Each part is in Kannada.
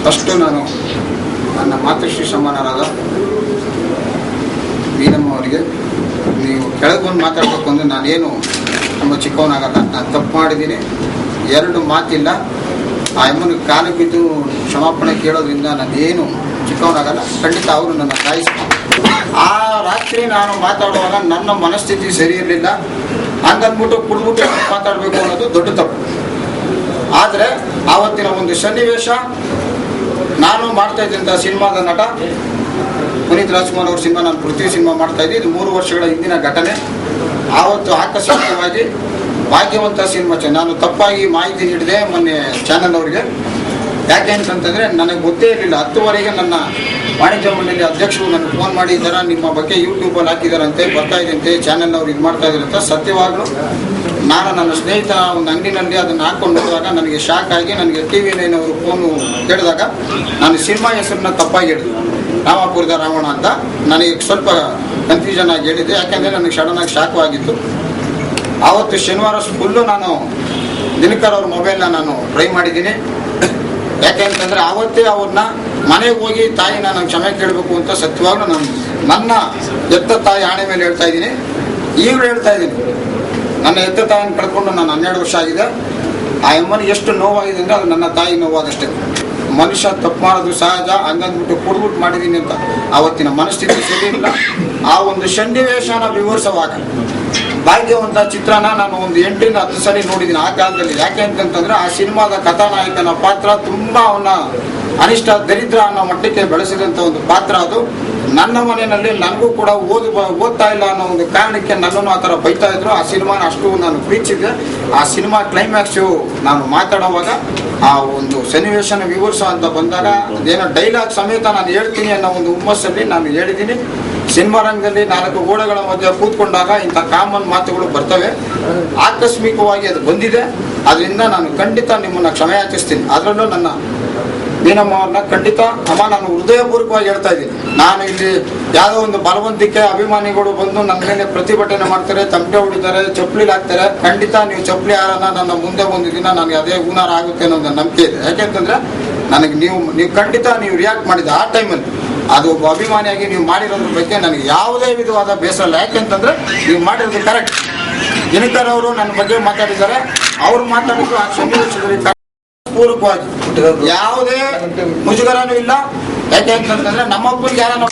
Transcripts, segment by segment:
ಫಸ್ಟು ನಾನು ನನ್ನ ಮಾತೃಶ್ರೀ ಸಮಾನರಾದ ಮೀನಮ್ಮ ಅವರಿಗೆ, ನೀವು ಕೆಳಗೆ ಬಂದು ಮಾತಾಡಬೇಕು ಅಂದರೆ ನಾನೇನು ತುಂಬ ಚಿಕ್ಕವನಾಗಲ್ಲ, ನಾನು ತಪ್ಪು ಮಾಡಿದ್ದೀನಿ, 2 ಮಾತಿಲ್ಲ. ಆ ಅಮ್ಮನ ಕಾಲು ಬಿದ್ದು ಕ್ಷಮಾಪಣೆ ಕೇಳೋದ್ರಿಂದ ನಾನೇನು ಚಿಕ್ಕವನಾಗಲ್ಲ. ಖಂಡಿತ ಅವರು ನನ್ನ ತಾಯಿ. ಆ ರಾತ್ರಿ ನಾನು ಮಾತಾಡುವಾಗ ನನ್ನ ಮನಸ್ಥಿತಿ ಸರಿ ಇರಲಿಲ್ಲ. ಹಂಗಂದ್ಬಿಟ್ಟು ಕುಡ್ಬಿಟ್ಟು ಮಾತಾಡಬೇಕು ಅನ್ನೋದು ದೊಡ್ಡ ತಪ್ಪು. ಆದರೆ ಆವತ್ತಿನ ಒಂದು ಸನ್ನಿವೇಶ, ನಾನು ಮಾಡ್ತಾ ಇದ್ದಂಥ ಸಿನಿಮಾದ ನಟ ಪುನೀತ್ ರಾಜ್ಕುಮಾರ್ ಅವ್ರ ಸಿನಿಮಾ, ನಾನು ಪೃಥ್ವಿ ಸಿನಿಮಾ ಮಾಡ್ತಾ ಇದ್ದೆ. ಇದು 3 ವರ್ಷಗಳ ಹಿಂದಿನ ಘಟನೆ. ಆವತ್ತು ಆಕಸ್ಮಿಕವಾಗಿ ಭಾಗ್ಯವಂತ ಸಿನಿಮಾ ನಾನು ತಪ್ಪಾಗಿ ಮಾಹಿತಿ ನೀಡಿದೆ ಮೊನ್ನೆ ಚಾನಲ್ ಅವರಿಗೆ. ಯಾಕೆ ಅಂತಂತಂದರೆ ನನಗೆ ಗೊತ್ತೇ ಇರಲಿಲ್ಲ. 10ವರೆಗೆ ನನ್ನ ವಾಣಿಜ್ಯ ಮಂಡಳಿ ಅಧ್ಯಕ್ಷರು ನನಗೆ ಫೋನ್ ಮಾಡಿದ್ದಾರೆ, ನಿಮ್ಮ ಬಗ್ಗೆ ಯೂಟ್ಯೂಬಲ್ಲಿ ಹಾಕಿದಾರಂತೆ, ಬರ್ತಾ ಇದ್ದಂತೆ ಚಾನಲ್ನವ್ರು ಇದು ಮಾಡ್ತಾ ಇದ್ದಾರಂತ. ಸತ್ಯವಾಗಲೂ ನಾನು ನನ್ನ ಸ್ನೇಹಿತ ಒಂದು ಅಂಗಡಿನಲ್ಲಿ ಅದನ್ನು ಹಾಕ್ಕೊಂಡು ನೋಡಿದಾಗ ನನಗೆ ಶಾಕ್ ಆಗಿ, ನನಗೆ TV9 ಅವರು ಫೋನು ಕೇಳಿದಾಗ ನಾನು ಸಿನಿಮಾ ಹೆಸರನ್ನ ತಪ್ಪಾಗಿ ಹೇಳಿದೆ, ರಾಮಾಪುರದ ರಾವಣ ಅಂತ. ನನಗೆ ಸ್ವಲ್ಪ ಕನ್ಫ್ಯೂಷನ್ ಆಗಿ ಹೇಳಿದ್ದೆ, ಯಾಕೆಂದರೆ ನನಗೆ ಸಡನ್ನಾಗಿ ಶಾಕು ಆಗಿತ್ತು. ಆವತ್ತು ಶನಿವಾರ ಫುಲ್ಲು ನಾನು ದಿನಕರ್ ಅವ್ರ ಮೊಬೈಲ್ನ ನಾನು ಟ್ರೈ ಮಾಡಿದ್ದೀನಿ. ಯಾಕೆ ಅಂತಂದರೆ ಆವತ್ತೇ ಅವ್ರನ್ನ ಮನೆಗೆ ಹೋಗಿ ತಾಯಿ ನಾನು ಕ್ಷಮೆ ಕೇಳಬೇಕು ಅಂತ ಸತ್ಯವಾಗ್ಲೂ ನಾನು ನನ್ನ ಎತ್ತ ತಾಯಿ ಆಣೆ ಮೇಲೆ ಹೇಳ್ತಾ ಇದ್ದೀನಿ. ಈಗಲೂ ಹೇಳ್ತಾ ಇದ್ದೀನಿ, ನನ್ನ ಎತ್ತ ತಾಯಿನ ಕಳ್ಕೊಂಡು ನಾನು 12 ವರ್ಷ ಆಗಿದೆ. ಆ ಅಮ್ಮನಿಗೆ ಎಷ್ಟು ನೋವಾಗಿದೆ ಅಂದರೆ ಅದು ನನ್ನ ತಾಯಿ ನೋವಾದಷ್ಟೇ. ಮನುಷ್ಯ ತಪ್ಪು ಮಾಡೋದು ಸಹಜ, ಹಂಗಂದ್ಬಿಟ್ಟು ಕುಡ್ಬಿಟ್ಟು ಮಾಡಿದ್ದೀನಿ ಅಂತ ಆವತ್ತಿನ ಮನಸ್ಥಿತಿ ಸರಿ ಇಲ್ಲ. ಆ ಒಂದು ಸನ್ನಿವೇಶನ ವಿವರಿಸುವಾಗ ಭಾಗ್ಯವಂತ ಚಿತ್ರನ ನಾನು ಒಂದು 8ರಿಂದ 10 ಸಲ ನೋಡಿದ್ದೀನಿ ಆ ಕಾಲದಲ್ಲಿ. ಯಾಕೆ ಅಂತಂತಂದ್ರೆ ಆ ಸಿನಿಮಾದ ಕಥಾನಾಯಕನ ಪಾತ್ರ ತುಂಬ ಅವನ ಅನಿಷ್ಟ ದರಿದ್ರ ಅನ್ನೋ ಮಟ್ಟಕ್ಕೆ ಬೆಳೆಸಿದಂಥ ಒಂದು ಪಾತ್ರ ಅದು. ನನ್ನ ಮನೆಯಲ್ಲಿ ನನಗೂ ಕೂಡ ಓದ್ತಾ ಇಲ್ಲ ಅನ್ನೋ ಒಂದು ಕಾರಣಕ್ಕೆ ನನ್ನನ್ನು ಆ ಥರ ಬೈತಾ ಇದ್ರು. ಆ ಸಿನಿಮಾನ ಅಷ್ಟು ನಾನು ಪ್ರೀತಿಸಿದ್ದೆ. ಆ ಸಿನಿಮಾ ಕ್ಲೈಮ್ಯಾಕ್ಸು ನಾನು ಮಾತಾಡುವಾಗ ಆ ಒಂದು ಸನ್ನಿವೇಶನ ವಿವರಿಸೋ ಅಂತ ಬಂದಾಗ ಅದೇನೋ ಡೈಲಾಗ್ ಸಮೇತ ನಾನು ಹೇಳ್ತೀನಿ ಅನ್ನೋ ಒಂದು ಹುಮ್ಮಸ್ಸಲ್ಲಿ ನಾನು ಹೇಳಿದ್ದೀನಿ. ಸಿನಿಮಾ ರಂಗದಲ್ಲಿ 4 ಗೋಡೆಗಳ ಮಧ್ಯೆ ಕೂತ್ಕೊಂಡಾಗ ಇಂಥ ಕಾಮನ್ ಮಾತುಗಳು ಬರ್ತವೆ. ಆಕಸ್ಮಿಕವಾಗಿ ಅದು ಬಂದಿದೆ. ಅದರಿಂದ ನಾನು ಖಂಡಿತ ನಿಮ್ಮನ್ನು ಕ್ಷಮೆ ಯಾಚಿಸ್ತೀನಿ. ಅದರಲ್ಲೂ ನನ್ನ ಮೀನಮ್ಮ ಅವ್ರನ್ನ ಖಂಡಿತ ಅಮ್ಮ ನಾನು ಹೃದಯಪೂರ್ವಕವಾಗಿ ಹೇಳ್ತಾ ಇದ್ದೀನಿ. ನಾನು ಇಲ್ಲಿ ಯಾವುದೋ ಒಂದು ಬಲವಂತಿಕೆ ಅಭಿಮಾನಿಗಳು ಬಂದು ನನ್ನ ಮೇಲೆ ಪ್ರತಿಭಟನೆ ಮಾಡ್ತಾರೆ, ತಮಟೆ ಹೊಡಿತಾರೆ, ಚಪ್ಪಲಿ ಹಾಕ್ತಾರೆ. ಖಂಡಿತ ನೀವು ಚಪ್ಪಲಿ ಹಾರನ್ನ ನನ್ನ ಮುಂದೆ ಒಂದು ದಿನ ನನಗೆ ಅದೇ ಹೂನಾರ ಆಗುತ್ತೆ ಅನ್ನೋ ಒಂದು ನಂಬಿಕೆ ಇದೆ. ಯಾಕೆಂತಂದ್ರೆ ನನಗೆ ನೀವು ಖಂಡಿತ ನೀವು ರಿಯಾಕ್ಟ್ ಮಾಡಿದ ಆ ಟೈಮಲ್ಲಿ ಅದು ಒಬ್ಬ ಅಭಿಮಾನಿಯಾಗಿ ನೀವು ಮಾಡಿರೋದ್ರ ಬಗ್ಗೆ ನನಗೆ ಯಾವುದೇ ವಿಧವಾದ ಬೇಸರ ಇಲ್ಲ. ಯಾಕೆಂತಂದ್ರೆ ನೀವು ಮಾಡಿರೋದು ಕರೆಕ್ಟ್. ದಿನಕರ್ ಅವರು ನನ್ನ ಬಗ್ಗೆ ಮಾತಾಡಿದ್ದಾರೆ. ಅವರು ಮಾತಾಡಿದ್ರು ಆ ಸನ್ನಿವೇಶದಲ್ಲಿ ಪೂರ್ವಕವಾಗಿ ಯಾವುದೇ ಮುಜುಗರನೂ ಇಲ್ಲ. ಯಾಕೆ ಅಂತಂದ್ರೆ ನಮ್ಮೊಬ್ಬರಿಗೆ ಯಾರನ್ನ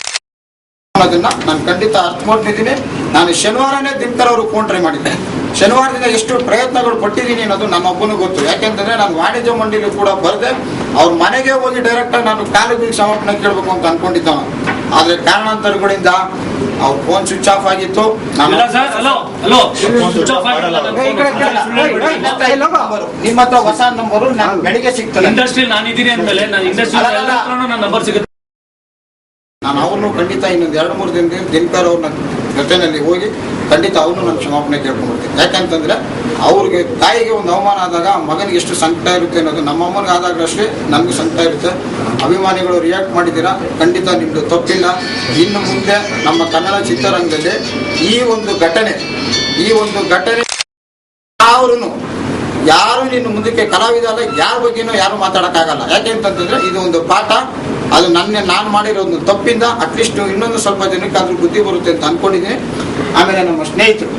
ಅನ್ನೋದನ್ನ ನಾನು ಖಂಡಿತ ಅರ್ಥ ಮಾಡ್ತಿದ್ದೀನಿ. ನಾನು ಶನಿವಾರನೇ ದಿನಕರ್ ಅವರು ಫೋನ್ ಟ್ರೈ ಮಾಡಿದ್ದೆ. ಶನಿವಾರದಿಂದ ಎಷ್ಟು ಪ್ರಯತ್ನಗಳು ಪಟ್ಟಿದ್ದೀನಿ ಅನ್ನೋದು ನಮ್ಮೊಬ್ಬನಿಗೆ ಗೊತ್ತು. ಯಾಕೆಂತಂದ್ರೆ ನಾನು ವಾಣಿಜ್ಯ ಮಂಡಳಿ ಕೂಡ ಬರದೆ ಅವ್ರ ಮನೆಗೆ ಹೋಗಿ ಡೈರೆಕ್ಟಾಗಿ ನಾನು ಕಾಲಿಗೆ ಕ್ಷಮಾಪಣೆ ಕೇಳಬೇಕು ಅಂತ ಅನ್ಕೊಂಡಿದ್ದ. ಆದ್ರೆ ಕಾರಣಾಂತರಗಳಿಂದ ಅವ್ರ ಫೋನ್ ಸ್ವಿಚ್ ಆಫ್ ಆಗಿತ್ತು. ನಿಮ್ಮ ಹತ್ರ ಹೊಸ ನಂಬರು ಬೆಳಿಗ್ಗೆ ಸಿಗ್ತದೆ. ನಾನು ಅವ್ರನ್ನು ಖಂಡಿತ ಇನ್ನೊಂದು 2-3 ದಿನದಿಂದ ದಿನಕರ್ ಅವ್ರನ್ನ ಜೊತೆಯಲ್ಲಿ ಹೋಗಿ ಖಂಡಿತ ಅವ್ರನ್ನೂ ನಾನು ಕ್ಷಮಾಪಣೆ ಕೇಳ್ಕೊಂಡ್ಬಿಡ್ತೀನಿ. ಯಾಕಂತಂದ್ರೆ ಅವ್ರಿಗೆ ತಾಯಿಗೆ ಒಂದು ಅವಮಾನ ಆದಾಗ ಮಗನಿಗೆ ಎಷ್ಟು ಸಂಕಟ ಇರುತ್ತೆ ಅನ್ನೋದು ನಮ್ಮ ಅಮ್ಮನಿಗೆ ಆದಾಗ ಅಷ್ಟೇ ನನಗೂ ಸಂಕಟ ಇರುತ್ತೆ. ಅಭಿಮಾನಿಗಳು ರಿಯಾಕ್ಟ್ ಮಾಡಿದ್ದೀರಾ, ಖಂಡಿತ ನಿಮ್ಮದು ತಪ್ಪಿಲ್ಲ. ಇನ್ನು ಮುಂದೆ ನಮ್ಮ ಕನ್ನಡ ಚಿತ್ರರಂಗದಲ್ಲಿ ಈ ಒಂದು ಘಟನೆ ಯಾರು ನಿನ್ನ ಮುಂದಕ್ಕೆ ಕಲಾವಿದ ಅಲ್ಲ, ಯಾರ ಬಗ್ಗೆನೂ ಯಾರು ಮಾತಾಡೋಕ್ಕಾಗಲ್ಲ. ಯಾಕೆ ಅಂತಂತಂದ್ರೆ ಇದು ಒಂದು ಪಾಠ. ಅದು ನಾನು ಮಾಡಿರೋ ಒಂದು ತಪ್ಪಿಂದ ಅಟ್ಲೀಸ್ಟ್ ಇನ್ನೊಂದು ಸ್ವಲ್ಪ ಜನಕ್ಕೆ ಅದ್ರ ಬುದ್ಧಿ ಬರುತ್ತೆ ಅಂತ ಅನ್ಕೊಂಡಿದ್ದೀನಿ. ಆಮೇಲೆ ನಮ್ಮ ಸ್ನೇಹಿತರು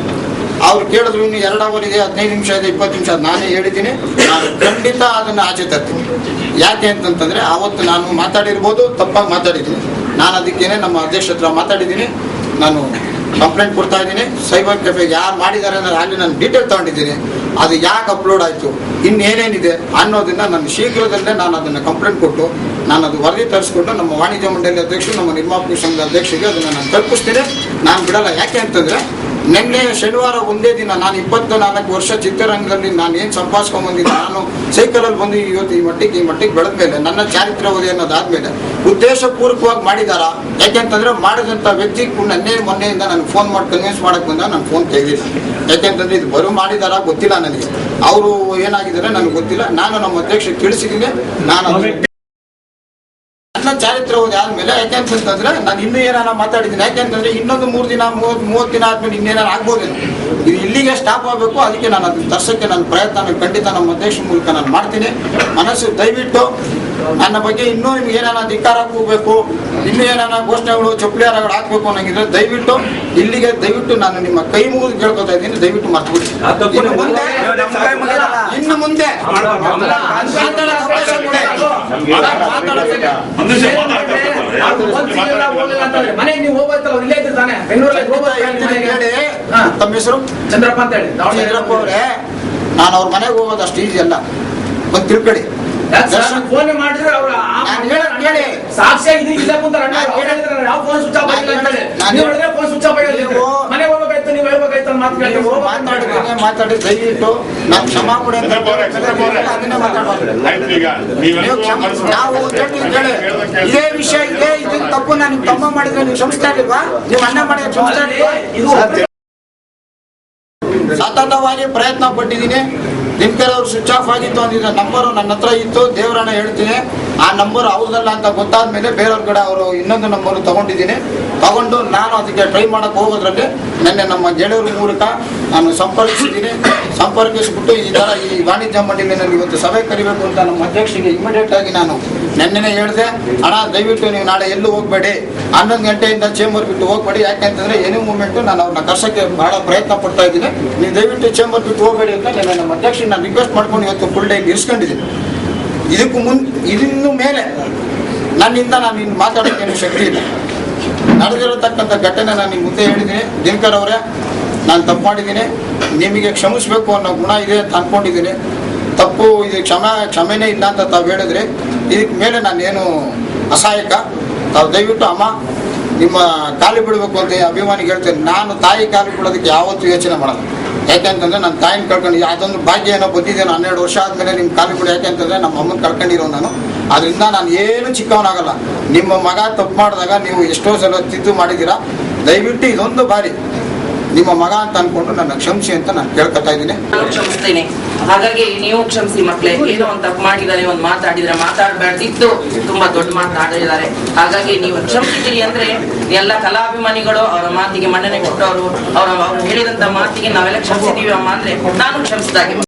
ಅವ್ರು ಕೇಳಿದ್ರು ಇನ್ನು 2 ಅವರ್ ಇದೆ, 15 ನಿಮಿಷ ಇದೆ, 20 ನಿಮಿಷ ನಾನೇ ಹೇಳಿದ್ದೀನಿ. ನಾನು ಖಂಡಿತ ಅದನ್ನು ಆಚೆ ತರ್ತೀನಿ. ಯಾಕೆ ಅಂತಂತಂದ್ರೆ ಅವತ್ತು ನಾನು ಮಾತಾಡಿರ್ಬೋದು, ತಪ್ಪಾಗಿ ಮಾತಾಡಿದ್ದೀನಿ. ನಾನು ಅದಕ್ಕೇನೆ ನಮ್ಮ ಅಧ್ಯಕ್ಷ ಹತ್ರ ಮಾತಾಡಿದ್ದೀನಿ. ನಾನು ಕಂಪ್ಲೇಂಟ್ ಕೊಡ್ತಾ ಇದ್ದೀನಿ. ಸೈಬರ್ ಕೆಫೆಗೆ ಯಾರು ಮಾಡಿದ್ದಾರೆ ಅನ್ನೋದು ಅಲ್ಲಿ ನಾನು ಡೀಟೇಲ್ ತಗೊಂಡಿದ್ದೀನಿ. ಅದು ಯಾಕೆ ಅಪ್ಲೋಡ್ ಆಯಿತು, ಇನ್ನೇನೇನಿದೆ ಅನ್ನೋದನ್ನ ನಾನು ಶೀಘ್ರದಲ್ಲೇ ನಾನು ಅದನ್ನು ಕಂಪ್ಲೇಂಟ್ ಕೊಟ್ಟು ನಾನು ಅದು ವರದಿ ತರಿಸ್ಕೊಂಡು ನಮ್ಮ ವಾಣಿಜ್ಯ ಮಂಡಳಿ ಅಧ್ಯಕ್ಷರು, ನಮ್ಮ ನಿರ್ಮಾಪಕ ಸಂಘದ ಅಧ್ಯಕ್ಷರಿಗೆ ಅದನ್ನು ನಾನು ತಲುಪಿಸ್ತೀನಿ. ನಾನು ಬಿಡಲ್ಲ. ಯಾಕೆ ಅಂತಂದರೆ ನಿನ್ನೆ ಶನಿವಾರ ಒಂದೇ ದಿನ ನಾನು 24 ವರ್ಷ ಚಿತ್ರರಂಗದಲ್ಲಿ ನಾನು ಏನು ಸಂಪಾದಿಸ್ಕೊಂಡ್ಬಂದಿದ್ದೆ. ನಾನು ಸೈಕಲಲ್ಲಿ ಬಂದು ಇವತ್ತು ಈ ಮಟ್ಟಿಗೆ ಬೆಳೆದ ಮೇಲೆ ನನ್ನ ಚಾರಿತ್ರ್ಯ ಓದಿ ಅನ್ನೋದಾದ್ಮೇಲೆ ಉದ್ದೇಶಪೂರ್ವಕವಾಗಿ ಮಾಡಿದಾರ. ಯಾಕೆಂತಂದ್ರೆ ಮಾಡಿದಂಥ ವ್ಯಕ್ತಿ ಮೊನ್ನೆಯಿಂದ ನಾನು ಫೋನ್ ಮಾಡಿ ಕನ್ವಿನ್ಸ್ ಮಾಡಕ್ಕೆ ಬಂದಾಗ ನಾನು ಫೋನ್ ತೆಗೆದಿಲ್ಲ. ಯಾಕೆಂತಂದ್ರೆ ಇದು ಬರೋ ಮಾಡಿದಾರ ಗೊತ್ತಿಲ್ಲ ನನಗೆ. ಅವರು ಏನಾಗಿದ್ದಾರೆ ನನಗೆ ಗೊತ್ತಿಲ್ಲ. ನಾನು ನಮ್ಮ ಅಧ್ಯಕ್ಷ ತಿಳಿಸಿದ್ದೀನಿ. ನಾನು ನನ್ನ ಚಾರಿತ್ರ್ಯ ಓದಿ ಆದ್ಮೇಲೆ ಯಾಕೆಂತಂದ್ರೆ ನಾನು ಇನ್ನೂ ಏನಾರ ಮಾತಾಡಿದ್ದೀನಿ. ಯಾಕೆಂತಂದ್ರೆ ಇನ್ನೊಂದು 3 ದಿನ 30 ದಿನ ಆದ್ಮೇಲೆ ಇನ್ನೇನಾರು ಆಗ್ಬೋದೇನು. ಇದು ಇಲ್ಲಿಗೆ ಸ್ಟಾಪ್ ಆಗಬೇಕು. ಅದಕ್ಕೆ ನಾನು ಅದನ್ನ ತರ್ಸಕ್ಕೆ ನನ್ನ ಪ್ರಯತ್ನ ಖಂಡಿತ ನಮ್ಮ ಅಧ್ಯಕ್ಷ ಮೂಲಕ ನಾನು ಮಾಡ್ತೀನಿ. ಮನಸ್ಸು ದಯವಿಟ್ಟು ನನ್ನ ಬಗ್ಗೆ ಇನ್ನೂ ನಿಮ್ಗೆ ಏನಾನ ಧಿಕ್ಕಾರ ಹೋಗ್ಬೇಕು, ಇನ್ನೂ ಏನಾನ ಘೋಷಣೆಗಳು ಚಪ್ಪಲಿಹಾರಗಳು ಹಾಕ್ಬೇಕು ಅನ್ನಂಗಿದ್ರೆ ದಯವಿಟ್ಟು ಇಲ್ಲಿಗೆ ದಯವಿಟ್ಟು ನಾನು ನಿಮ್ಮ ಕೈ ಮುಗಿದು ಕೇಳ್ಕೊತಾ ಇದ್ದೀನಿ, ದಯವಿಟ್ಟು ಮರ್ತ್ಬಿಡಿ. ಇನ್ನು ಮುಂದೆ ತಮ್ಮ ಹೆಸರು ಚಂದ್ರಪ್ಪ ಅಂತ ಹೇಳಿ. ಚಂದ್ರಪ್ಪ ಅವರೇ, ನಾನು ಅವ್ರ ಮನೆಗೆ ಹೋಗೋದು ಅಷ್ಟು ಈಸಿ ಅಲ್ಲ, ಒಂದು ತಿಳ್ಕೊಳ್ಳಿ. ಫೋನ್ ಮಾಡಿದ್ರೆ ಅವ್ರು ಕೇಳಿ, ಸಾಕ್ಷಿಯಾಗಿ ಇಲ್ಲ ಕುಂತಾರ ಯಾವ ಫೋನ್ ಸ್ವಿಚ್ ಆಫ್ ಆಗಿಲ್ಲ ಅಂತ ಹೇಳಿ ಫೋನ್ ಸ್ವಿಚ್ ಆಫ್ ಆಗಿಲ್ಲ. ಮನೆ ಹೋಗ್ಬೇಕಾಯ್ತು, ನೀವು ಹೇಳ್ಬೇಕಾಯ್ತು ಅಂತ ಮಾತಾಡಿ ದಯವಿಟ್ಟು ನಾನು ಕ್ಷಮಾ ಕೊಡಿ ಅಂತ ಅದನ್ನೇ ಮಾತಾಡ್ಬಾರ್ದು. ನಾವು ಇದೇ ವಿಷಯ ಇದೆ, ಇದನ್ನ ತಪ್ಪು ನಾನು ನಿಮ್ ತಮ್ಮ ಮಾಡಿದ್ರೆ ನೀವು ಕ್ಷಮಿಸ್ತಾ ಇಲ್ವಾ? ನೀವು ಅಣ್ಣ ಮಾಡಿದ್ರೆ ಕ್ಷಮಿಸ್ತಾ ಇಲ್ವಾ? ಸತತವಾಗಿ ಪ್ರಯತ್ನ ಪಟ್ಟಿದ್ದೀನಿ. ದಿನಕರ್ ಅವ್ರು ಸ್ವಿಚ್ ಆಫ್ ಆಗಿತ್ತು ಅಂದಿದ್ದ ನಂಬರು ನನ್ನ ಹತ್ರ ಇತ್ತು, ದೇವರನ್ನ ಹೇಳ್ತೀನಿ. ಆ ನಂಬರ್ ಅವ್ರದಲ್ಲ ಅಂತ ಗೊತ್ತಾದ್ಮೇಲೆ ಬೇರೆಯವ್ರ ಕಡೆ ಅವರು ಇನ್ನೊಂದು ನಂಬರ್ ತಗೊಂಡು ನಾನು ಅದಕ್ಕೆ ಟ್ರೈ ಮಾಡಕ್ ಹೋಗೋದ್ರಲ್ಲಿ ನೆನ್ನೆ ನಮ್ಮ ಗೆಳೆಯರ ಮೂಲಕ ನಾನು ಸಂಪರ್ಕಿಸ್ಬಿಟ್ಟು ಈ ತರ ಈ ವಾಣಿಜ್ಯ ಮಂಡಳಿನಲ್ಲಿ ಇವತ್ತು ಸಭೆ ಕರಿಬೇಕು ಅಂತ ನಮ್ಮ ಅಧ್ಯಕ್ಷರಿಗೆ ಇಮಿಡಿಯೇಟ್ ಆಗಿ ನಾನು ನೆನ್ನೆನೆ ಹೇಳಿದೆ. ಅಣ್ಣ ದಯವಿಟ್ಟು ನೀವು ನಾಳೆ ಎಲ್ಲೂ ಹೋಗ್ಬೇಡಿ, 11 ಗಂಟೆಯಿಂದ ಚೇಂಬರ್ ಬಿಟ್ಟು ಹೋಗ್ಬೇಡಿ, ಯಾಕೆಂತಂದ್ರೆ ಎನಿ ಮೂಮೆಂಟ್ ನಾನು ಅವ್ರನ್ನ ಕರ್ಸಕ್ಕೆ ಬಹಳ ಪ್ರಯತ್ನ ಪಡ್ತಾ ಇದ್ದೀನಿ, ನೀವು ದಯವಿಟ್ಟು ಚೇಂಬರ್ ಬಿಟ್ಟು ಹೋಗ್ಬೇಡಿ ಅಂತ ನೆನ್ನೆ ನಮ್ಮ ಅಧ್ಯಕ್ಷರಿಗೆ ನಾನು ರಿಕ್ವೆಸ್ಟ್ ಮಾಡ್ಕೊಂಡು ಇವತ್ತು ಫುಲ್ ಡೇ ಇರಿಸ್ಕೊಂಡಿದ್ದೀನಿ. ಇನ್ನು ಮೇಲೆ ನನ್ನಿಂದ ನಾನು ಇನ್ನು ಮಾತಾಡೋಕ್ಕೇನು ಶಕ್ತಿ ಇಲ್ಲ. ನಡೆದಿರತಕ್ಕಂಥ ಘಟನೆ ನಾನು ನಿಮ್ಮ ಮುಂದೆ ಹೇಳಿದ್ದೀನಿ. ದಿನಕರ್ ಅವರೇ, ನಾನು ತಪ್ಪು ಮಾಡಿದ್ದೀನಿ, ನಿಮಗೆ ಕ್ಷಮಿಸಬೇಕು ಅನ್ನೋ ಗುಣ ಇದೆ ಅಂತ ಅಂದ್ಕೊಂಡಿದ್ದೀನಿ. ತಪ್ಪು ಇದು ಕ್ಷಮೆನೇ ಇಲ್ಲ ಅಂತ ತಾವು ಹೇಳಿದ್ರೆ ಇದಕ್ಕೆ ಮೇಲೆ ನಾನೇನು ಅಸಹಾಯಕ. ತಾವು ದಯವಿಟ್ಟು ಅಮ್ಮ ನಿಮ್ಮ ಕಾಲು ಬಿಡಬೇಕು ಅಂತ ಅಭಿಮಾನಿಗೆ ಹೇಳ್ತೇನೆ. ನಾನು ತಾಯಿ ಕಾಲು ಬಿಡೋದಕ್ಕೆ ಯಾವತ್ತೂ ಯೋಚನೆ ಮಾಡಲ್ಲ. ಯಾಕೆಂತಂದ್ರೆ ನನ್ನ ತಾಯಿನ ಕಳ್ಕೊಂಡು ಅದೊಂದು ಭಾಗ್ಯ ಏನೋ ಬಂದಿದ್ದೇನೆ. 12 ವರ್ಷ ಆದಮೇಲೆ ನಿಮ್ಮ ಕಾಲು ಬಿಡು, ಯಾಕೆಂತಂದ್ರೆ ನಮ್ಮ ಅಮ್ಮನ ಕಳ್ಕೊಂಡಿರೋ ನಾನು. ಅದರಿಂದ ನಾನು ಏನು ಚಿಕ್ಕವನಾಗಲ್ಲ. ನಿಮ್ಮ ಮಗ ತಪ್ಪು ಮಾಡಿದಾಗ ನೀವು ಎಷ್ಟೋ ಸಲ ತಿದ್ದು ಮಾಡಿದ್ದೀರಾ. ದಯವಿಟ್ಟು ಇದೊಂದು ಬಾರಿ ನಿಮ್ಮ ಮಗ ಅಂತ ಅನ್ಕೊಂಡು ನನ್ನ ಕ್ಷಮಿಸಿ ಅಂತ ನಾನು ಕೇಳ್ಕೊತಾ ಇದ್ದೀನಿ. ನಾನು ಕ್ಷಮಿಸ್ತೇನೆ. ಹಾಗಾಗಿ ನೀವು ಕ್ಷಮಿಸಿ ಮಕ್ಕಳೇ. ಏನೋ ಒಂದು ತಪ್ಪು ಮಾಡಿದ್ದಾರೆ, ಒಂದು ಮಾತಾಡಿದ್ರೆ ಮಾತಾಡಬೇಡ್ದಿತ್ತು, ತುಂಬಾ ದೊಡ್ಡ ಮಾತಾಡಿದ್ದಾರೆ. ಹಾಗಾಗಿ ನೀವು ಕ್ಷಮಿಸಿದ್ದೀರಿ ಅಂದ್ರೆ ಎಲ್ಲ ಕಲಾಭಿಮಾನಿಗಳು ಅವರ ಮಾತಿಗೆ ಮನ್ನಣೆ ಕೊಟ್ಟವರು, ಅವ್ರು ಹೇಳಿದಂತ ಮಾತಿಗೆ ನಾವೆಲ್ಲ ಕ್ಷಮಿಸಿದೀವಿ ಅಮ್ಮ ಅಂದ್ರೆ ನಾನು ಕ್ಷಮಿಸಿದಾಗೆ.